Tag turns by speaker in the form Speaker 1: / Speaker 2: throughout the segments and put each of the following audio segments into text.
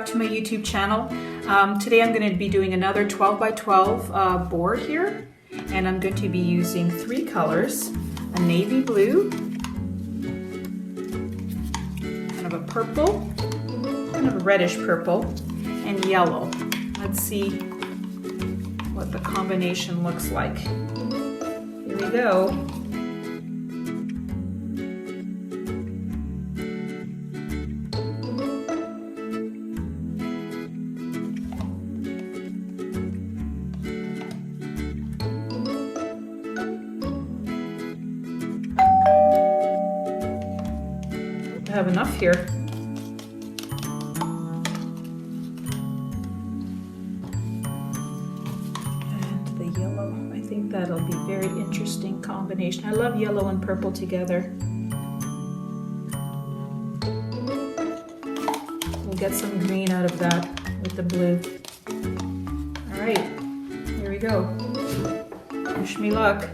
Speaker 1: back to my YouTube channel. Today I'm going to be doing another 12 by 12 board here, and I'm going to be using 3 colors: a navy blue, kind of a purple, kind of a reddish purple, and yellow. Let's see what the combination looks like. Here we go. I have enough here. And the yellow, I think that'll be a very interesting combination. I love yellow and purple together. We'll get some green out of that with the blue. All right, here we go. Wish me luck.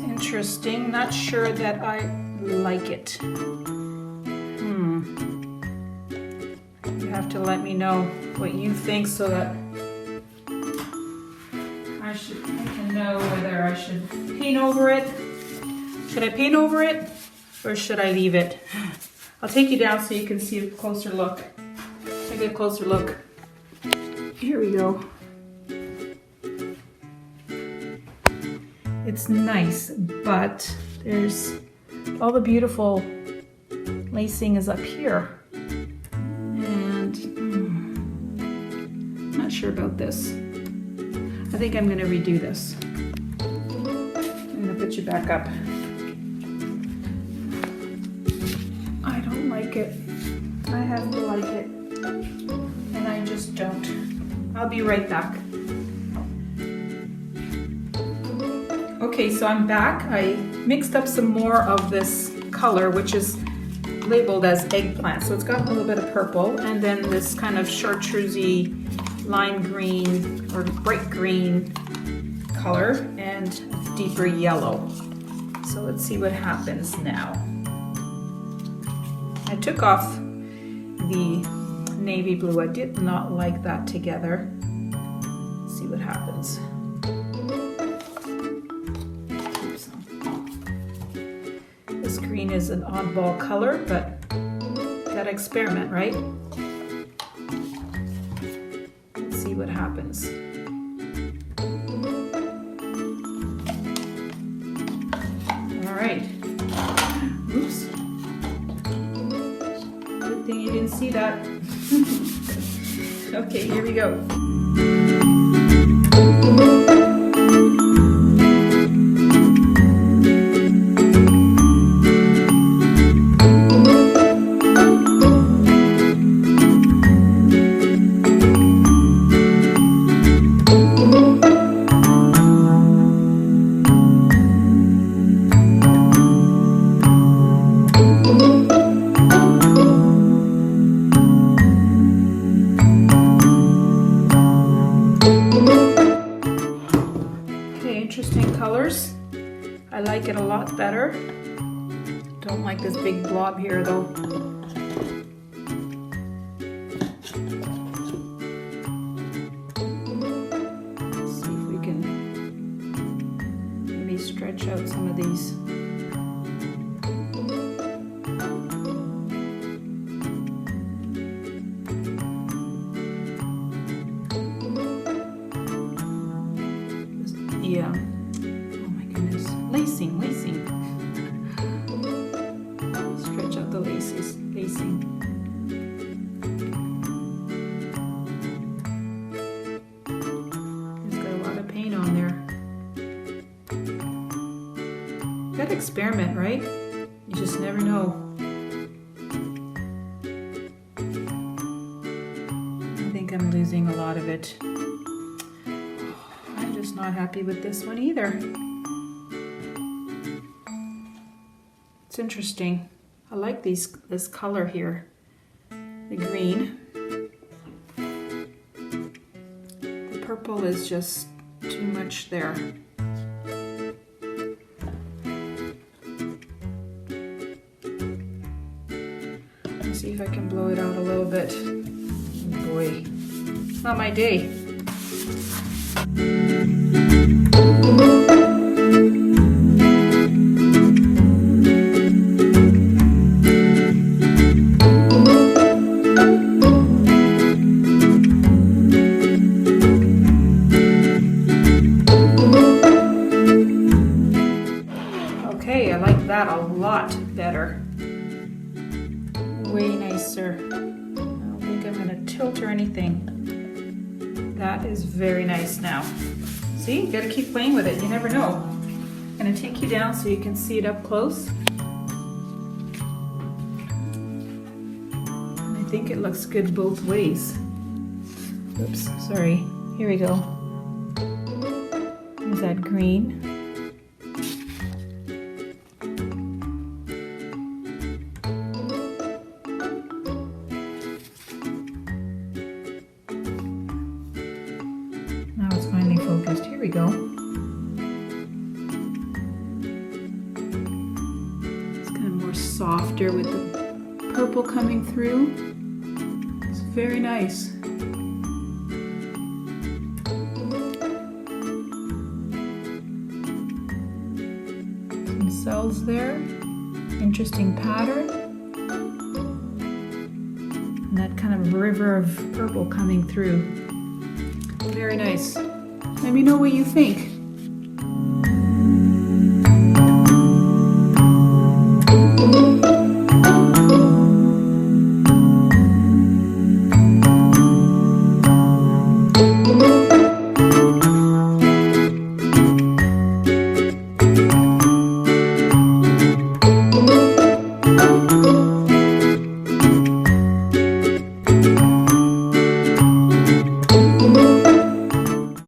Speaker 1: Interesting. Not sure that I like it. You have to let me know what you think so that I can know whether I should paint over it. Should I paint over it or should I leave it? I'll take you down so you can see a closer look. Take a closer look. Here we go. It's nice, but there's all the beautiful lacing is up here. And not sure about this. I think I'm gonna redo this. I'm gonna put you back up. I don't like it. I have to like it. And I just don't. I'll be right back. Okay, so I'm back. I mixed up some more of this color, which is labeled as eggplant. So it's got a little bit of purple, and then this kind of chartreusey lime green or bright green color, and deeper yellow. So let's see what happens now. I took off the navy blue. I did not like that together. Let's see what happens. This green is an oddball color, but gotta experiment, right? Let's see what happens. All right. Oops. Good thing you didn't see that. Okay, here we go. like it a lot better. Don't like this big blob here though. Let's see if we can maybe stretch out some of these. Yeah. Oh my goodness. Lacing. Stretch out the lacing. It's got a lot of paint on there. Gotta experiment, right? You just never know. I think I'm losing a lot of it. Not happy with this one either. It's interesting. I like this color here, the green. The purple is just too much there. Let's see if I can blow it out a little bit. Oh boy, it's not my day. Okay, I like that a lot better. Way nicer. I don't think I'm going to tilt or anything. That is very nice now. See, you gotta keep playing with it, you never know. I'm gonna take you down so you can see it up close. And I think it looks good both ways. Oops, sorry. Here we go. There's that green. Now it's finally focused. Here we go. It's kind of more softer with the purple coming through. It's very nice. Some cells there. Interesting pattern. And that kind of river of purple coming through. Very nice. Let me know what you think.